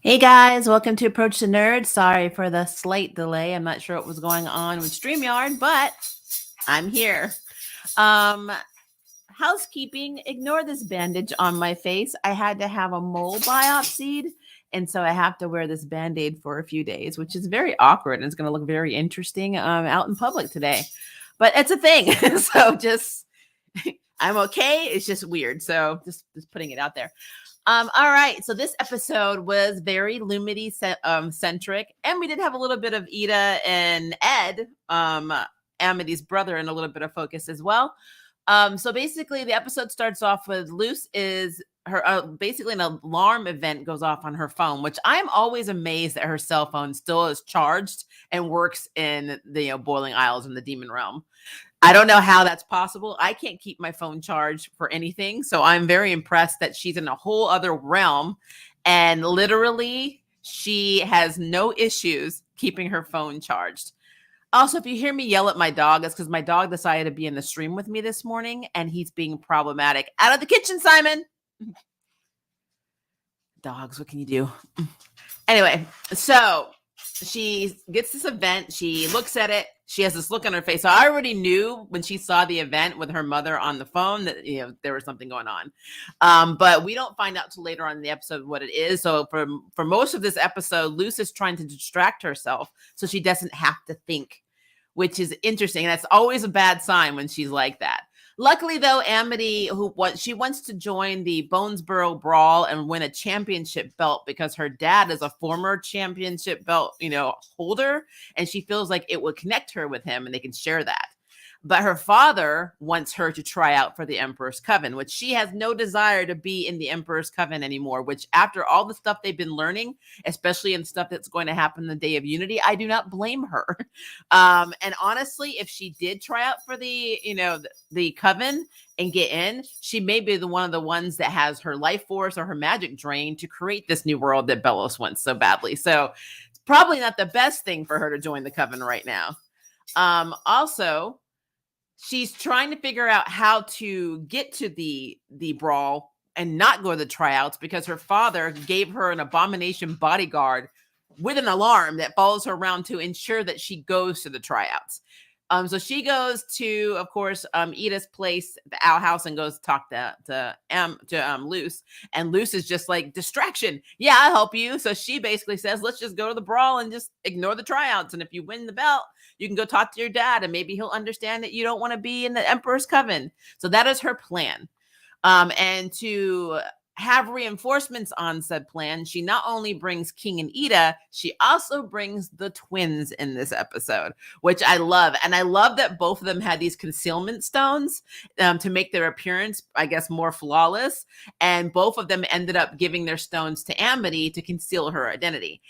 Hey guys, welcome to Approach the Nerd. Sorry for the slight delay. I'm not sure what was going on with StreamYard, but I'm here. Um, Housekeeping, ignore this bandage on my face. I had to have a mole biopsied, and so I have to wear this band-aid for a few days, which is very awkward and it's going to look very interesting out in public today. But it's a thing. So just I'm okay. It's just weird. So just putting it out there. All right. So this episode was very Lumity centric, and we did have a little bit of Ida and Ed, Amity's brother, and a little bit of focus as well. So basically, the episode starts off with Luce is her basically an alarm event goes off on her phone, which I'm always amazed that her cell phone still is charged and works in the boiling isles in the demon realm. I don't know how that's possible. I can't keep my phone charged for anything. So I'm very impressed that she's in a whole other realm. And literally, she has no issues keeping her phone charged. Also, if you hear me yell at my dog, it's because my dog decided to be in the stream with me this morning and he's being problematic. Out of the kitchen, Simon. Dogs, what can you do? Anyway, so she gets this event. She looks at it. She has this look on her face. So I already knew when she saw the event with her mother on the phone that there was something going on. But we don't find out till later on in the episode what it is. So for most of this episode, Luce is trying to distract herself so she doesn't have to think, which is interesting. That's always a bad sign when she's like that. Luckily, though, Amity, she wants to join the Bonesboro Brawl and win a championship belt because her dad is a former championship belt, holder, and she feels like it would connect her with him and they can share that. But her father wants her to try out for the Emperor's Coven, which she has no desire to be in the Emperor's Coven anymore, which after all the stuff they've been learning, especially in stuff that's going to happen the Day of Unity, I do not blame her. And honestly, if she did try out for the Coven and get in, she may be one of the ones that has her life force or her magic drain to create this new world that Bellos wants so badly. So it's probably not the best thing for her to join the Coven right now. Also, she's trying to figure out how to get to the brawl and not go to the tryouts because her father gave her an abomination bodyguard with an alarm that follows her around to ensure that she goes to the tryouts. So she goes to, of course, Ida's place, the Owl House, and goes to talk to Luce. And Luce is just like, distraction. Yeah, I'll help you. So she basically says, let's just go to the brawl and just ignore the tryouts. And if you win the belt, you can go talk to your dad and maybe he'll understand that you don't want to be in the Emperor's Coven. So that is her plan. And to have reinforcements on said plan, she not only brings King and Ida, she also brings the twins in this episode, which I love. And I love that both of them had these concealment stones to make their appearance, I guess, more flawless. And both of them ended up giving their stones to Amity to conceal her identity.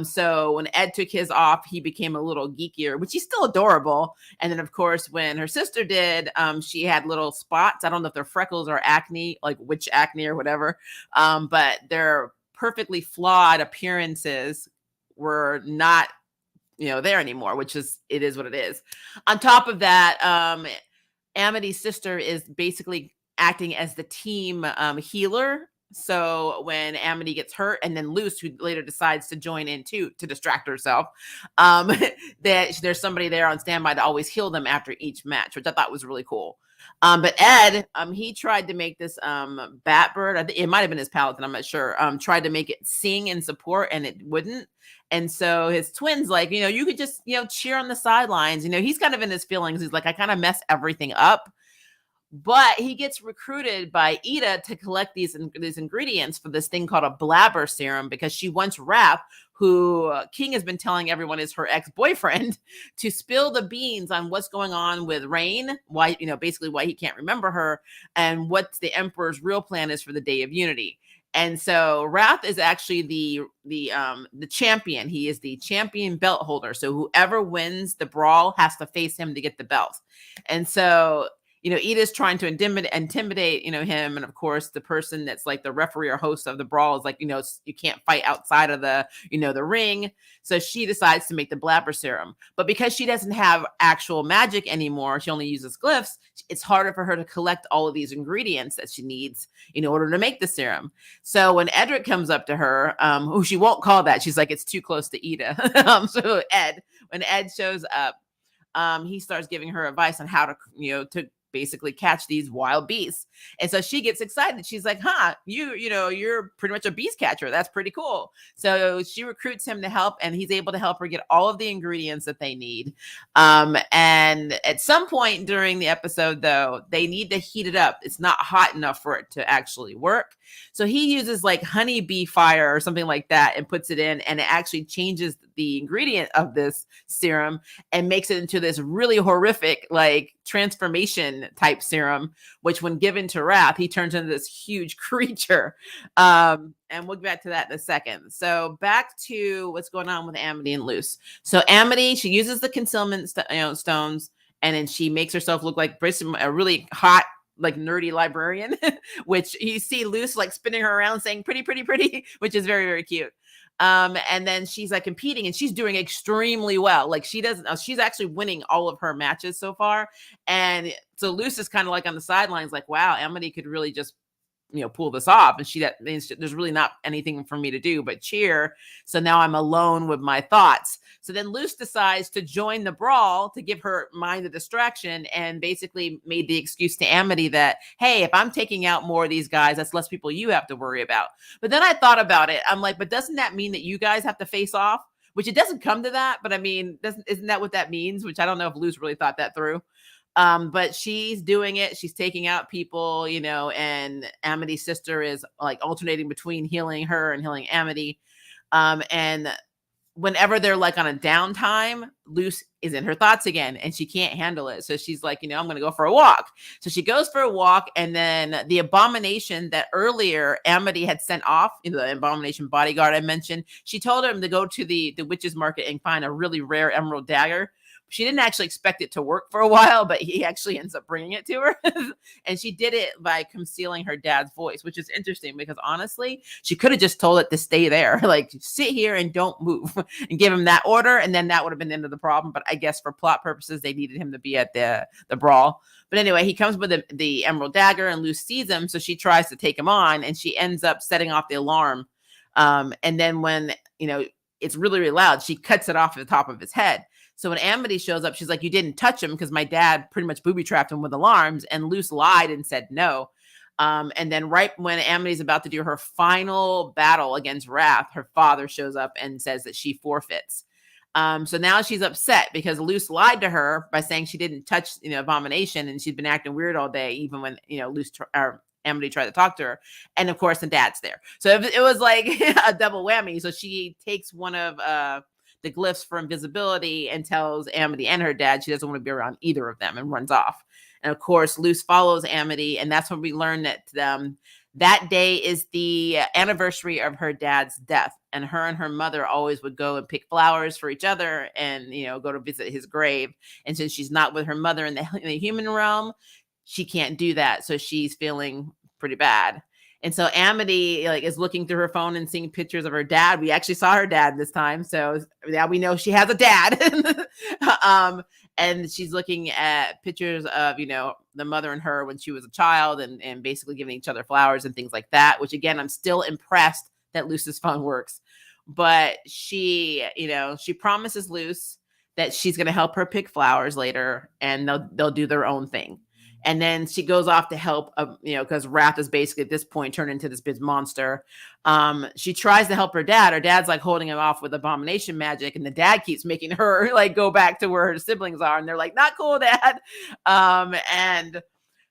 So when Ed took his off, he became a little geekier, which he's still adorable. And then, of course, when her sister did, she had little spots. I don't know if they're freckles or acne, like witch acne or whatever. But their perfectly flawed appearances were not, there anymore, which is what it is. On top of that, Amity's sister is basically acting as the team healer. So when Amity gets hurt, and then Luce, who later decides to join in too to distract herself, that there's somebody there on standby to always heal them after each match, which I thought was really cool. But Ed, he tried to make this bat bird. I think it might have been his paladin, I'm not sure. Tried to make it sing in support, and it wouldn't. And so his twins, like, you could just, cheer on the sidelines. He's kind of in his feelings. He's like, I kind of mess everything up. But he gets recruited by Ida to collect these ingredients for this thing called a blabber serum because she wants Raph, who King has been telling everyone is her ex-boyfriend, to spill the beans on what's going on with Rain, why, basically why he can't remember her, and what the Emperor's real plan is for the Day of Unity. And so Raph is actually the champion. He is the champion belt holder. So whoever wins the brawl has to face him to get the belt. And so Edith's trying to intimidate, him. And of course, the person that's like the referee or host of the brawl is like, you can't fight outside of the ring. So she decides to make the blabber serum. But because she doesn't have actual magic anymore, she only uses glyphs, it's harder for her to collect all of these ingredients that she needs in order to make the serum. So when Edric comes up to her, who she won't call that, she's like, it's too close to Ida. When Ed shows up, he starts giving her advice on how to basically catch these wild beasts. And so she gets excited. She's like, you're pretty much a beast catcher. That's pretty cool. So she recruits him to help, and he's able to help her get all of the ingredients that they need. And at some point during the episode, though, they need to heat it up. It's not hot enough for it to actually work. So he uses like honeybee fire or something like that and puts it in, and it actually changes the ingredient of this serum and makes it into this really horrific, like, transformation type serum, which when given to Wrath, he turns into this huge creature. And we'll get back to that in a second. So back to what's going on with Amity and Luce. So Amity, she uses the concealment stones, and then she makes herself look like a really hot, like, nerdy librarian, which you see Luce like spinning her around saying pretty, pretty, pretty, which is very, very cute. And then she's like competing, and she's doing extremely well. Like, she's actually winning all of her matches so far. And so Luce is kind of like on the sidelines, like, wow, Amity could really just pull this off. And that means there's really not anything for me to do but cheer. So now I'm alone with my thoughts. So then Luce decides to join the brawl to give her mind a distraction, and basically made the excuse to Amity that, hey, if I'm taking out more of these guys, that's less people you have to worry about. But then I thought about it. I'm like, but doesn't that mean that you guys have to face off? Which it doesn't come to that, but I mean, isn't that what that means? Which I don't know if Luce really thought that through. But she's doing it. She's taking out people, and Amity's sister is like alternating between healing her and healing Amity. And whenever they're like on a downtime, Luce is in her thoughts again, and she can't handle it. So she's like, I'm going to go for a walk. So she goes for a walk, and then the abomination that earlier Amity had sent off, the abomination bodyguard I mentioned, she told him to go to the witch's market and find a really rare emerald dagger. She didn't actually expect it to work for a while, but he actually ends up bringing it to her. And she did it by concealing her dad's voice, which is interesting because honestly, she could have just told it to stay there. Like, sit here and don't move, and give him that order. And then that would have been the end of the problem. But I guess for plot purposes, they needed him to be at the brawl. But anyway, he comes with the emerald dagger, and Luce sees him. So she tries to take him on, and she ends up setting off the alarm. And then when, it's really, really loud, she cuts it off at the top of his head. So when Amity shows up, she's like, you didn't touch him because my dad pretty much booby-trapped him with alarms. And Luce lied and said no. And then right when Amity's about to do her final battle against Wrath, her father shows up and says that she forfeits. So now she's upset because Luce lied to her by saying she didn't touch, Abomination, and she'd been acting weird all day, even when, Amity tried to talk to her. And of course, the dad's there. So it was like a double whammy. So she takes one of the glyphs for invisibility and tells Amity and her dad she doesn't want to be around either of them, and runs off. And of course, Luce follows Amity, and that's when we learn that that day is the anniversary of her dad's death. And her mother always would go and pick flowers for each other and, go to visit his grave. And since she's not with her mother in the human realm, she can't do that. So she's feeling pretty bad. And so Amity is looking through her phone and seeing pictures of her dad. We actually saw her dad this time. So now we know she has a dad. And she's looking at pictures of, the mother and her when she was a child, and basically giving each other flowers and things like that, which again, I'm still impressed that Luce's phone works. But she promises Luce that she's going to help her pick flowers later, and they'll do their own thing. And then she goes off to help, because Wrath is basically at this point turned into this big monster. She tries to help her dad. Her dad's like holding him off with abomination magic, and the dad keeps making her like go back to where her siblings are, and they're like, not cool, Dad. And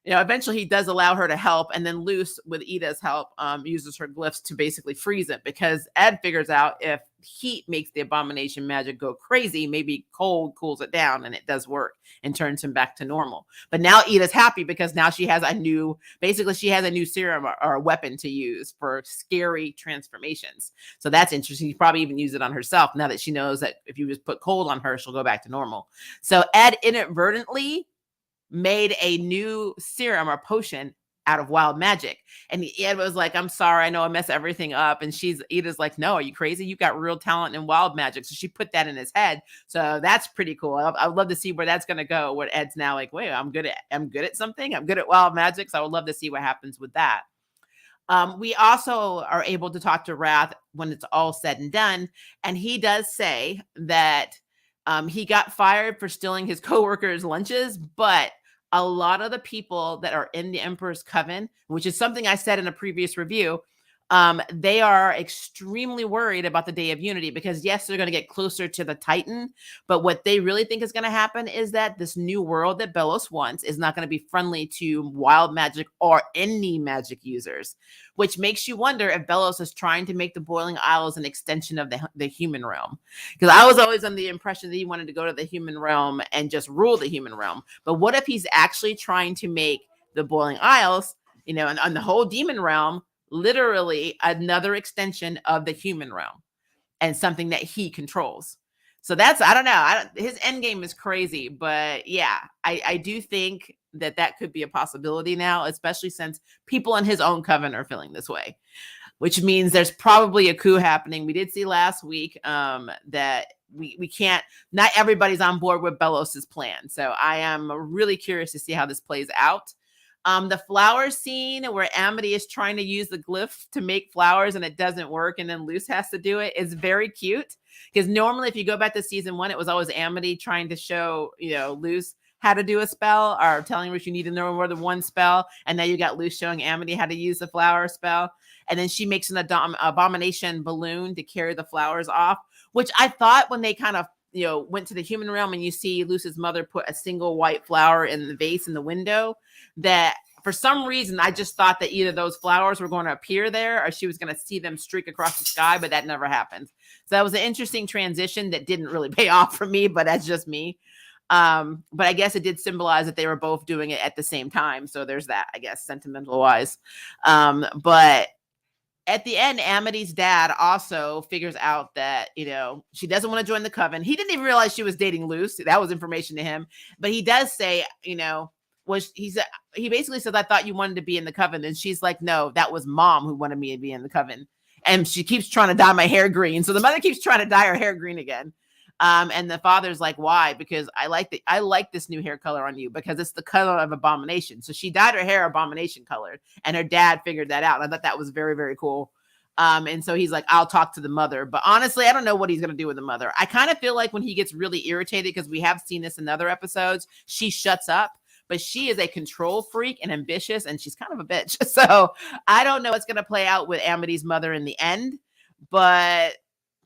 eventually he does allow her to help, and then Luce, with Ida's help, uses her glyphs to basically freeze it, because Ed figures out if heat makes the abomination magic go crazy, maybe cold cools it down, and it does work and turns him back to normal. But now Ida's happy because now she has a new serum or a weapon to use for scary transformations. So that's interesting. She probably even use it on herself now that she knows that if you just put cold on her, she'll go back to normal. So Ed inadvertently made a new serum or potion out of wild magic. And Ed was like, I'm sorry, I know I mess everything up. And Edith's like, no, are you crazy? You got real talent in wild magic. So she put that in his head. So that's pretty cool. I would love to see where that's going to go. Where Ed's now like, wait, I'm good at something. I'm good at wild magic. So I would love to see what happens with that. We also are able to talk to Wrath when it's all said and done. And he does say that he got fired for stealing his coworkers' lunches, but a lot of the people that are in the Emperor's Coven, which is something I said in a previous review, they are extremely worried about the Day of Unity because, yes, they're going to get closer to the Titan, but what they really think is going to happen is that this new world that Belos wants is not going to be friendly to wild magic or any magic users, which makes you wonder if Belos is trying to make the Boiling Isles an extension of the human realm. Because I was always under the impression that he wanted to go to the human realm and just rule the human realm. But what if he's actually trying to make the Boiling Isles, and the whole demon realm, literally another extension of the human realm and something that he controls? So I don't know. His end game is crazy, but yeah, I do think that could be a possibility now, especially since people in his own coven are feeling this way, which means there's probably a coup happening. We did see last week that we can't, not everybody's on board with Belos's plan. So I am really curious to see how this plays out. The flower scene where Amity is trying to use the glyph to make flowers and it doesn't work, and then Luce has to do it, is very cute. Because normally, if you go back to season 1, it was always Amity trying to show, Luce how to do a spell, or telling Luce you need to know more than one spell. And now you got Luce showing Amity how to use the flower spell. And then she makes an abomination balloon to carry the flowers off, which I thought when they kind of went to the human realm and you see Luce's mother put a single white flower in the vase in the window, that for some reason I just thought that either those flowers were going to appear there or she was going to see them streak across the sky, but that never happened. So that was an interesting transition that didn't really pay off for me, but that's just me. But I guess it did symbolize that they were both doing it at the same time. So there's that, I guess, sentimental wise. But at the end, Amity's dad also figures out that, she doesn't want to join the coven. He didn't even realize she was dating Luce. That was information to him. But he does say, he basically says, I thought you wanted to be in the coven. And she's like, no, that was mom who wanted me to be in the coven. And she keeps trying to dye my hair green. So the mother keeps trying to dye her hair green again. And the father's like, why? Because I like this new hair color on you because it's the color of abomination. So she dyed her hair abomination colored, and her dad figured that out. And I thought that was very, very cool. And so he's like, I'll talk to the mother. But honestly, I don't know what he's going to do with the mother. I kind of feel like when he gets really irritated, because we have seen this in other episodes, she shuts up. But she is a control freak and ambitious, and she's kind of a bitch. So I don't know what's going to play out with Amity's mother in the end. But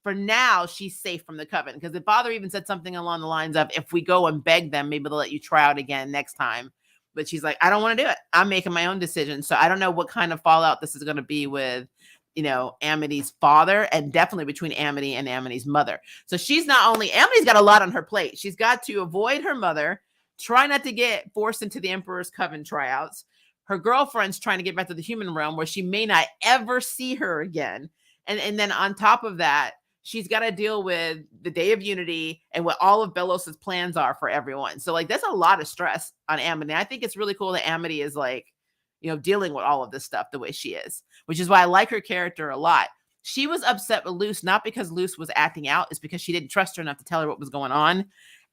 for now, she's safe from the coven, because the father even said something along the lines of, if we go and beg them, maybe they'll let you try out again next time. But she's like, I don't want to do it. I'm making my own decision. So I don't know what kind of fallout this is going to be with, Amity's father, and definitely between Amity and Amity's mother. So Amity's got a lot on her plate. She's got to avoid her mother, try not to get forced into the Emperor's Coven tryouts. Her girlfriend's trying to get back to the human realm where she may not ever see her again. And then on top of that, she's got to deal with the Day of Unity and what all of Belos's plans are for everyone. So that's a lot of stress on Amity. I think it's really cool that Amity is dealing with all of this stuff the way she is, which is why I like her character a lot. She was upset with Luce, not because Luce was acting out, it's because she didn't trust her enough to tell her what was going on.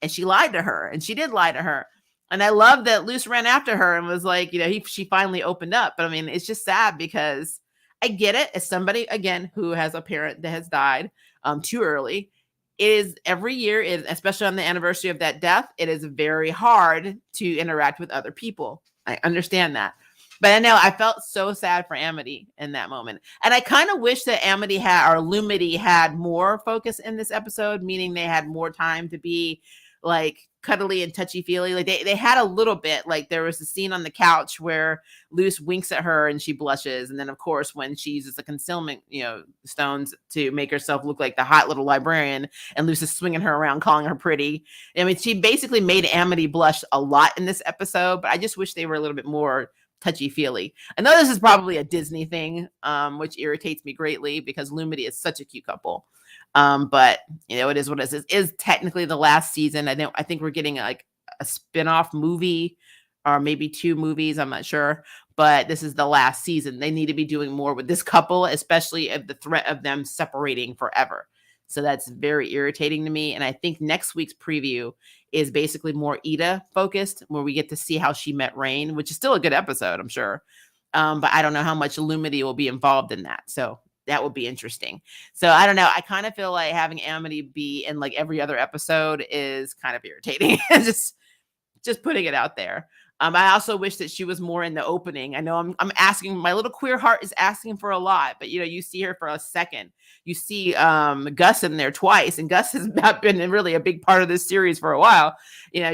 And she lied to her, and she did lie to her. And I love that Luce ran after her and was like, she finally opened up. But I mean, it's just sad because I get it. As somebody, again, who has a parent that has died too early, it is every year, especially on the anniversary of that death, it is very hard to interact with other people. I understand that. But I know I felt so sad for Amity in that moment. And I kind of wish that Amity or LUMITY had more focus in this episode, meaning they had more time to be cuddly and touchy-feely. They had a little bit. There was a scene on the couch where Luce winks at her and she blushes. And then, of course, when she uses the concealment, stones to make herself look like the hot little librarian, and Luce is swinging her around, calling her pretty. I mean, she basically made Amity blush a lot in this episode, but I just wish they were a little bit more touchy-feely. I know this is probably a Disney thing, which irritates me greatly because LUMITY is such a cute couple. But it is what it is. It is technically the last season. I think we're getting a spin-off movie or maybe 2 movies, I'm not sure, but this is the last season. They need to be doing more with this couple, especially of the threat of them separating forever. So that's very irritating to me, and I think next week's preview is basically more Ida focused, where we get to see how she met Rain, which is still a good episode, I'm sure. But I don't know how much Lumity will be involved in that. So that would be interesting. So I don't know. I kind of feel like having Amity be in like every other episode is kind of irritating. just putting it out there. I also wish that she was more in the opening. I know I'm asking, my little queer heart is asking for a lot, but you see her for a second. You see Gus in there twice, and Gus has not been really a big part of this series for a while.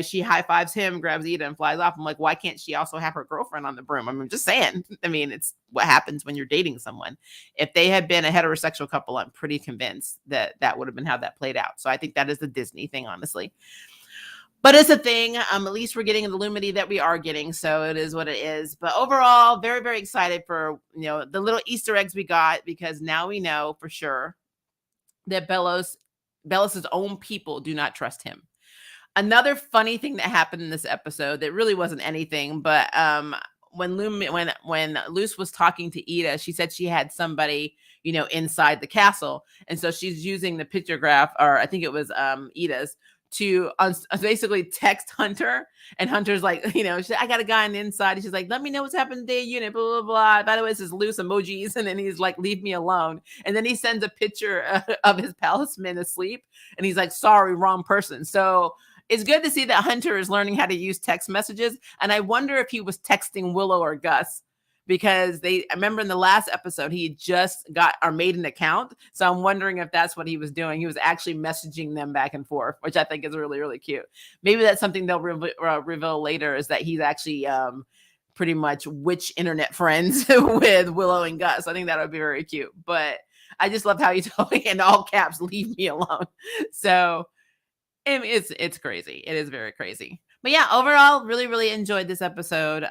She high fives him, grabs Ida, and flies off. I'm like, why can't she also have her girlfriend on the broom? I'm just saying. It's what happens when you're dating someone. If they had been a heterosexual couple, I'm pretty convinced that would have been how that played out. So I think that is the Disney thing, honestly. But it's a thing. At least we're getting the Lumity that we are getting, so it is what it is. But overall, very, very excited for the little Easter eggs we got, because now we know for sure that Belos's own people do not trust him. Another funny thing that happened in this episode that really wasn't anything, but when Luce was talking to Ida, she said she had somebody inside the castle, and so she's using the pictograph, or I think it was Ida's, to basically text Hunter, and Hunter's like, I got a guy on the inside. And she's like, let me know what's happened to the unit, blah, blah, blah. By the way, this is loose emojis. And then he's like, leave me alone. And then he sends a picture of his palisman asleep. And he's like, sorry, wrong person. So it's good to see that Hunter is learning how to use text messages. And I wonder if he was texting Willow or Gus, because I remember in the last episode, he just got or made an account. So I'm wondering if that's what he was doing. He was actually messaging them back and forth, which I think is really, really cute. Maybe that's something they'll reveal later, is that he's actually pretty much witch internet friends with Willow and Gus. I think that would be very cute. But I just love how he told me in all caps, leave me alone. So it's crazy. It is very crazy. But yeah, overall, really, really enjoyed this episode.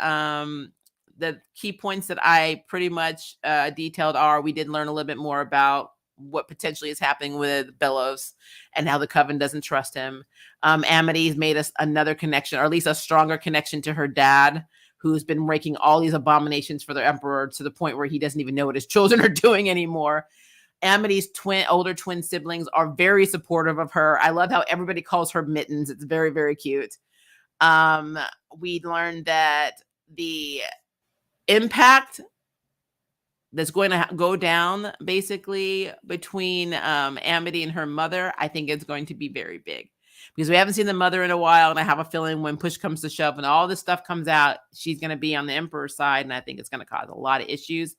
The key points that I pretty much detailed are, we did learn a little bit more about what potentially is happening with Belos and how the Coven doesn't trust him. Amity's made us another connection, or at least a stronger connection, to her dad, who's been making all these abominations for the Emperor to the point where he doesn't even know what his children are doing anymore. Amity's older twin siblings are very supportive of her. I love how everybody calls her Mittens. It's very, very cute. We learned that the impact that's going to go down basically between Amity and her mother, I think it's going to be very big, because we haven't seen the mother in a while, and I have a feeling when push comes to shove and all this stuff comes out, she's going to be on the Emperor's side, and I think it's going to cause a lot of issues.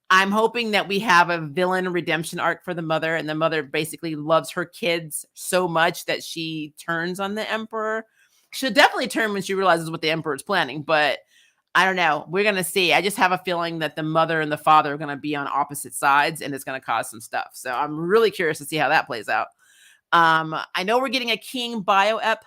I'm hoping that we have a villain redemption arc for the mother, and the mother basically loves her kids so much that she turns on the Emperor. She'll definitely turn when she realizes what the Emperor is planning, but I don't know. We're going to see. I just have a feeling that the mother and the father are going to be on opposite sides, and it's going to cause some stuff. So I'm really curious to see how that plays out. I know we're getting a King bio ep.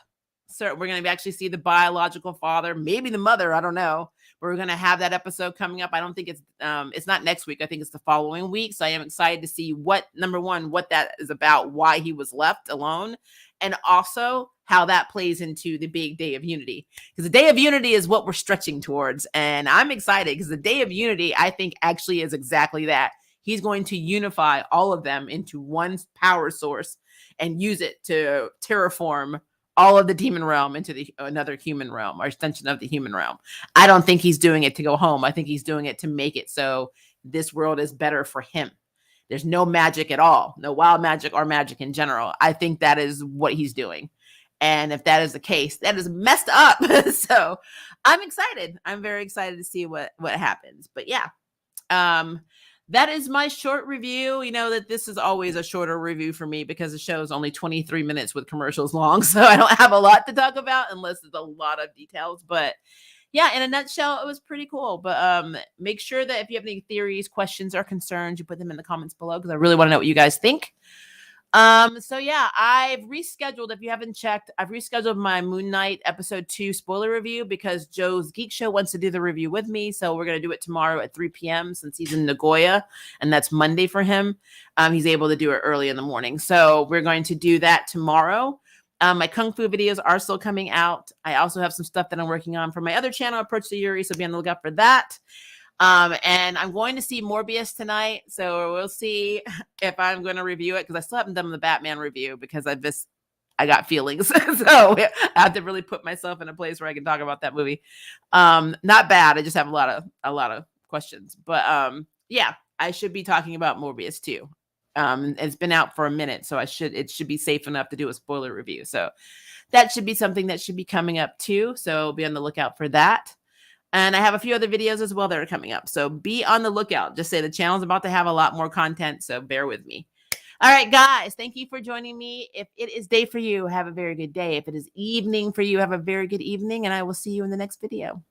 So we're going to actually see the biological father, maybe the mother. I don't know. But we're going to have that episode coming up. I don't think it's not next week. I think it's the following week. So I am excited to see number one, what that is about, why he was left alone, and also how that plays into the big Day of Unity. Because the Day of Unity is what we're stretching towards. And I'm excited because the Day of Unity, I think, actually is exactly that. He's going to unify all of them into one power source and use it to terraform all of the demon realm into another human realm, or extension of the human realm. I don't think he's doing it to go home. I think he's doing it to make it so this world is better for him. There's no magic at all, no wild magic or magic in general. I think that is what he's doing. And if that is the case, that is messed up. So I'm excited. I'm very excited to see what happens. But yeah, that is my short review. You know that this is always a shorter review for me because the show is only 23 minutes with commercials long. So I don't have a lot to talk about unless it's a lot of details. But yeah, in a nutshell, it was pretty cool. But make sure that if you have any theories, questions, or concerns, you put them in the comments below, because I really want to know what you guys think. So yeah, I've rescheduled, if you haven't checked, I've rescheduled my Moon Knight episode 2 spoiler review because Joe's Geek Show wants to do the review with me. So we're going to do it tomorrow at 3 p.m. since he's in Nagoya, and that's Monday for him. He's able to do it early in the morning. So we're going to do that tomorrow. My Kung Fu videos are still coming out. I also have some stuff that I'm working on for my other channel, Approach to Yuri, so be on the lookout for that. And I'm going to see Morbius tonight, so we'll see if I'm going to review it, because I still haven't done the Batman review because I got feelings. So I have to really put myself in a place where I can talk about that movie. Not bad. I just have a lot of questions, but yeah, I should be talking about Morbius too. It's been out for a minute, so it should be safe enough to do a spoiler review. So that should be something that should be coming up too. So be on the lookout for that. And I have a few other videos as well that are coming up. So be on the lookout. Just say the channel's about to have a lot more content, so bear with me. All right, guys, thank you for joining me. If it is day for you, have a very good day. If it is evening for you, have a very good evening, and I will see you in the next video.